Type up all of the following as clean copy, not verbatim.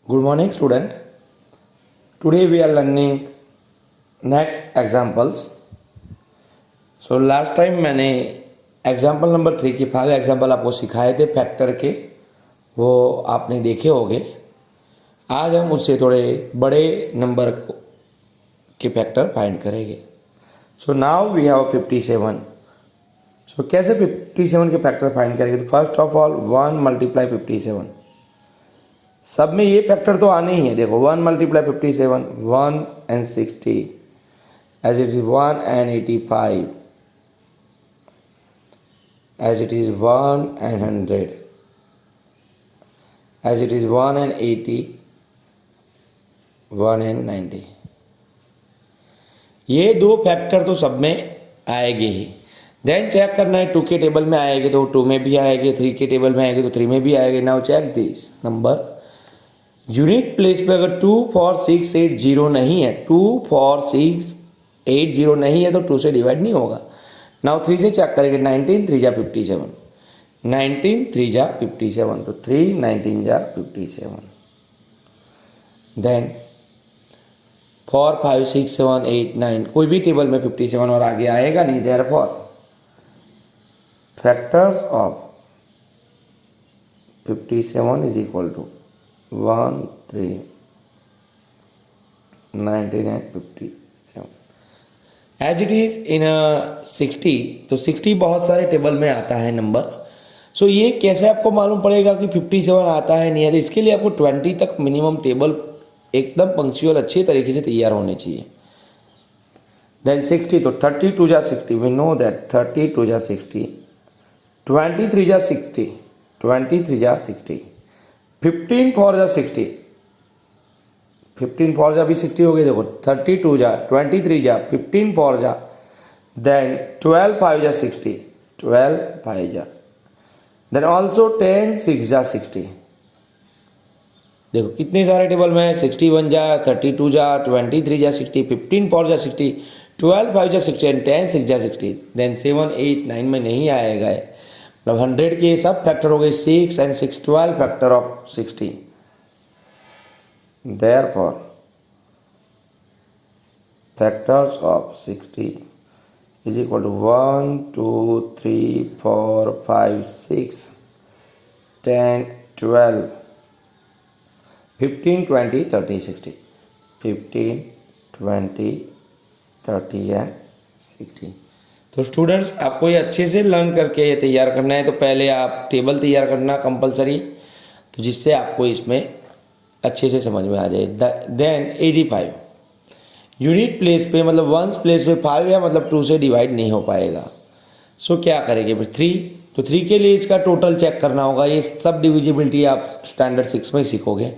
Good morning, student. Today we are learning next examples. So last time मैंने example number 3 की 5 example आपको सिखाए थे फैक्टर के, वो आपने देखे होंगे। आज हम उससे थोड़े बड़े नंबर के फैक्टर फाइंड करेंगे। So now we have 57. So कैसे 57 के फैक्टर फाइंड करेंगे? तो फर्स्ट ऑफ ऑल 1 मल्टीप्लाई 57, सब में ये फैक्टर तो आने ही है। देखो 1 multiply 57, 1 and 60, as it is 1 and 85, as it is 1 and 100, as it is 1 and 80, 1 and 90। ये दो फैक्टर तो सब में आएंगे ही। देन चेक करना है 2 के टेबल में आएंगे तो 2 में भी आएंगे, 3 के टेबल में आएंगे तो 3 में भी आएंगे। Now check this number. Unit place पे अगर 2 4 6 8 0 नहीं है, 2 4 6 8 0 नहीं है तो 2 से डिवाइड नहीं होगा। नाउ 3 से चेक करेंगे। 19 3 जा 57, 19 3 जा 57, तो 3 19 जा 57। देन 4 5 6 7 8 9, कोई भी टेबल में 57 और आगे आएगा नहीं। Therefore factors of 57 is equal to 1 3 19 and 57। As it is in 60, तो 60 बहुत सारे टेबल में आता है नंबर। सो ये कैसे आपको मालूम पड़ेगा कि 57 आता है नहीं है? तो इसके लिए आपको 20 तक मिनिमम टेबल एकदम पंक्चुअल अच्छे तरीके से तैयार होने चाहिए। देन 60, तो 32 जा 60, वी नो दैट 32 जा 60, 23 जा 60, 23 जा 60, 15 4 जा 60, 15 4 जा भी 60 हो गए। देखो 32 जा 23 जा 15 4 जा, देन 12 5 जा 60, 12 5 जा, देन ऑल्सो 10 6 जा 60। देखो कितने सारे टेबल में 61 जा 32 जा 23 जा 60, 15 4 जा 60, 12 5 जा 60 एंड 10 6 जा 60। देन 7 8 9 में नहीं आएगा, मतलब 100 के सब फैक्टर हो गए। 6 and 6 12 factor of 60। Therefore factors of 60 is equal to 1 2 3 4 5 6 10 12 15 20 30 60, 15 20 30 and 60। तो स्टूडेंट्स आपको ये अच्छे से लर्न करके ये तैयार करना है। तो पहले आप टेबल तैयार करना कंपलसरी, तो जिससे आपको इसमें अच्छे से समझ में आ जाए। देन 85, यूनिट प्लेस पे मतलब वंस प्लेस पे 5 है, मतलब 2 से डिवाइड नहीं हो पाएगा। सो क्या करेंगे फिर? 3, तो 3 के लिए इसका टोटल चेक करना होगा। ये सब डिविजिबिलिटी आप स्टैंडर्ड 6 में सीखोगे।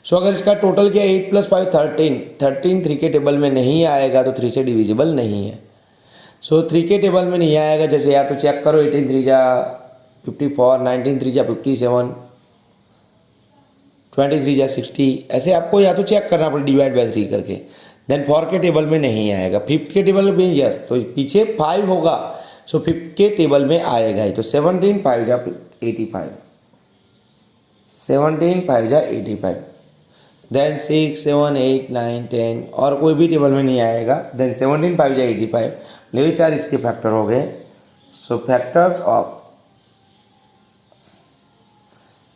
सो अगर इसका टोटल किया 8 + 5 13, 13 3 के टेबल में नहीं आएगा तो 3 से डिविजिबल नहीं है। सो 3 के टेबल में नहीं आएगा, जैसे या तो चेक करो 18 3 जा 54, 19 3 जा 57, 23 जा 60, ऐसे आपको या तो चेक करना पड़े डिवाइड बाय 3 करके। देन 4 के टेबल में नहीं आएगा। 5th के टेबल में यस, तो पीछे 5 होगा, सो 5th के टेबल में आएगा ही। तो 17 5 जा 85, 17 5 जा 85। देन 6 7 8 9 10 और कोई भी टेबल में नहीं आएगा। देन 17 5 जा 85, ले 4 इसके फैक्टर हो गए। सो factors of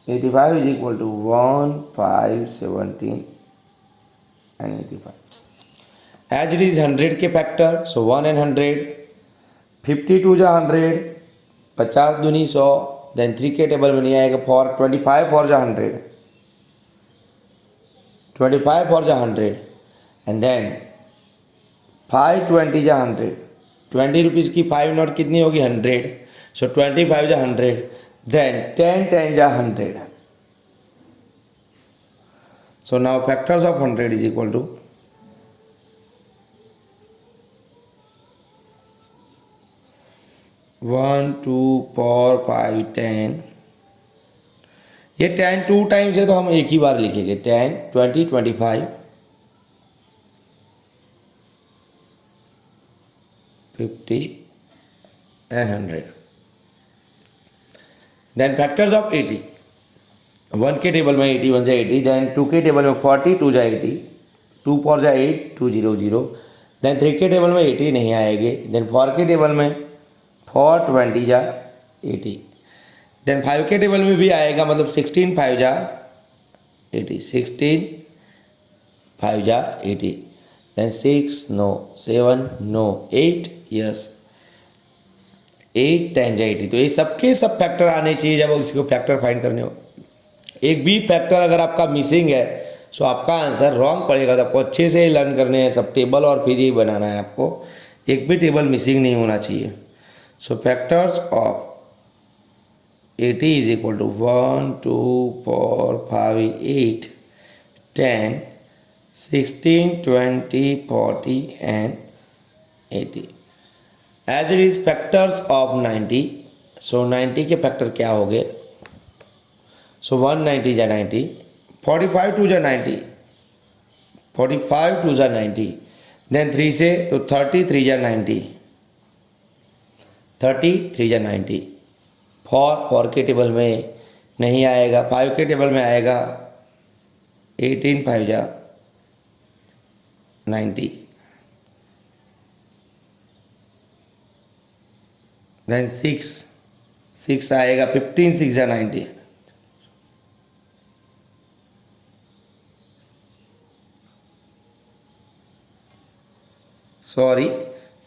85 is equal to 1 5 17 and 85। As it is 100 के फैक्टर, सो 1 and 100, 52 जा 100, 50 दूनी 100। देन 3 के टेबल में नहीं आएगा। 4 25 4 जा 100, 25 4 जा 100 एंड देन 5 20 जा 100, 20 रुपीज़ की 5 नोट कितनी होगी? 100। सो 25 जा 100, देन 10 10 जा 100। So now factors of 100 is equal to 1 2 4 5 10। ये 10 2 टाइम्स है तो हम एक ही बार लिखेंगे। 10 20 25 50 and 100। Then factors of 80, 1 के टेबल में 80 1 जा 80, देन 2 के टेबल में 40 2 जा 80, 2 4 जा 8 2 0 0, देन 3 के टेबल में 80 नहीं आएंगे, देन 4 के टेबल में 4 20 जा 80, देन 5 के टेबल में भी आएगा, मतलब 16 5 जा 80, 16 5 जा 80, देन 6 नो, 7 नो, 8 यस, 8 10 जा 80। तो ये सबके सब फैक्टर आने चाहिए जब इसको फैक्टर फाइंड करने हो। एक भी फैक्टर अगर आपका मिसिंग है सो आपका आंसर रॉन्ग पड़ेगा। तो आपको अच्छे से लर्न करने हैं सब टेबल और फिर ये बनाना है आपको, एक भी टेबल मिसिंग नहीं होना चाहिए। So factors of 80 is equal to 1 2 4 5 8 10 16 20 40 and 80 as it is factors of 90। So 90 के फैक्टर क्या हो गए? सो 190 जा 90, 45 2 जा 90, 45 2 जा 90, देन 3 से तो 33 जा 90, 33 जा 90, 4 के टेबल में नहीं आएगा, 5 के टेबल में आएगा, 18 5 जा 90, देन 6 आएगा, 15 6 जा 90, सॉरी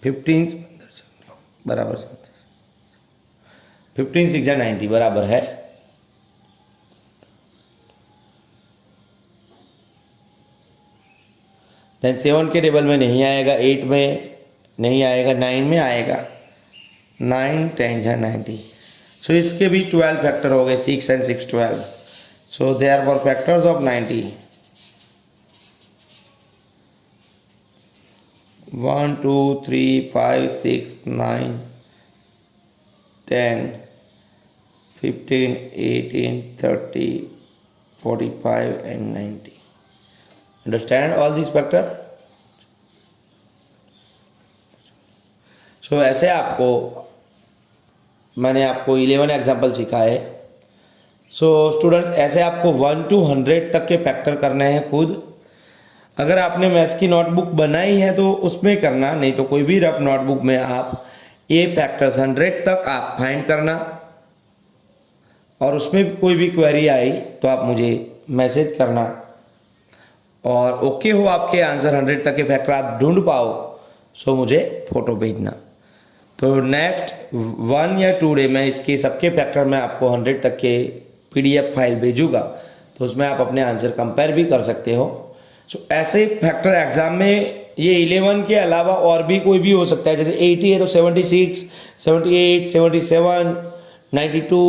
15 बराबर 15 6 जा 90 बराबर है। देन 7 के टेबल में नहीं आएगा, 8 में नहीं आएगा, 9 में आएगा, 9 10 जा 90। सो इसके भी 12 फैक्टर हो गए, 6 and 6 12। So therefore factors of 90 1 2 3 5 6 9 10 15 18 30 45 and 90। Understand all these factor? So ऐसे आपको मैंने आपको 11 एग्जाम्पल सिखाए। सो स्टूडेंट्स ऐसे आपको 1 to 100 तक के फैक्टर करने हैं खुद। अगर आपने मैथ्स की नोटबुक बनाई है तो उसमें करना, नहीं तो कोई भी रफ नोटबुक में आप ये फैक्टर्स 100 तक आप फाइंड करना, और उसमें कोई भी क्वेरी आई तो आप मुझे मैसेज करना, और ओके हो आपके आंसर 100 तक के फैक्टर आप ढूंढ पाओ सो मुझे फ़ोटो भेजना। तो नेक्स्ट 1 या 2 डे में इसके सबके फैक्टर में आपको 100 तक के PDF फाइल भेजूँगा, तो उसमें आप अपने आंसर कंपेयर भी कर सकते हो। सो ऐसे फैक्टर एग्ज़ाम में ये 11 के अलावा और भी कोई भी हो सकता है, जैसे 80 है तो 76 78 77 92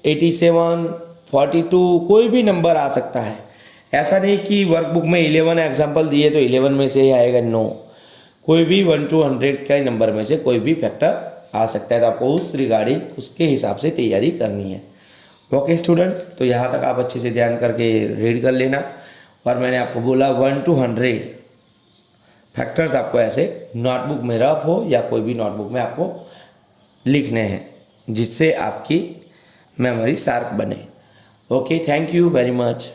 87 42 कोई भी नंबर आ सकता है। ऐसा नहीं कि वर्कबुक में 11 एग्जाम्पल दिए तो 11 में से ही आएगा, नो, कोई भी 1 to 100 के नंबर में से कोई भी फैक्टर आ सकता है। तो आपको उस रिगार्डिंग उसके हिसाब से तैयारी करनी है। ओके स्टूडेंट्स, तो यहाँ तक आप अच्छे से ध्यान करके रीड कर लेना। और मैंने आपको बोला 1 to 100 फैक्टर्स आपको ऐसे नोटबुक में रफ हो या कोई भी नोटबुक में आपको लिखने हैं, जिससे आपकी मेमोरी शार्प बने। Okay, thank you very much.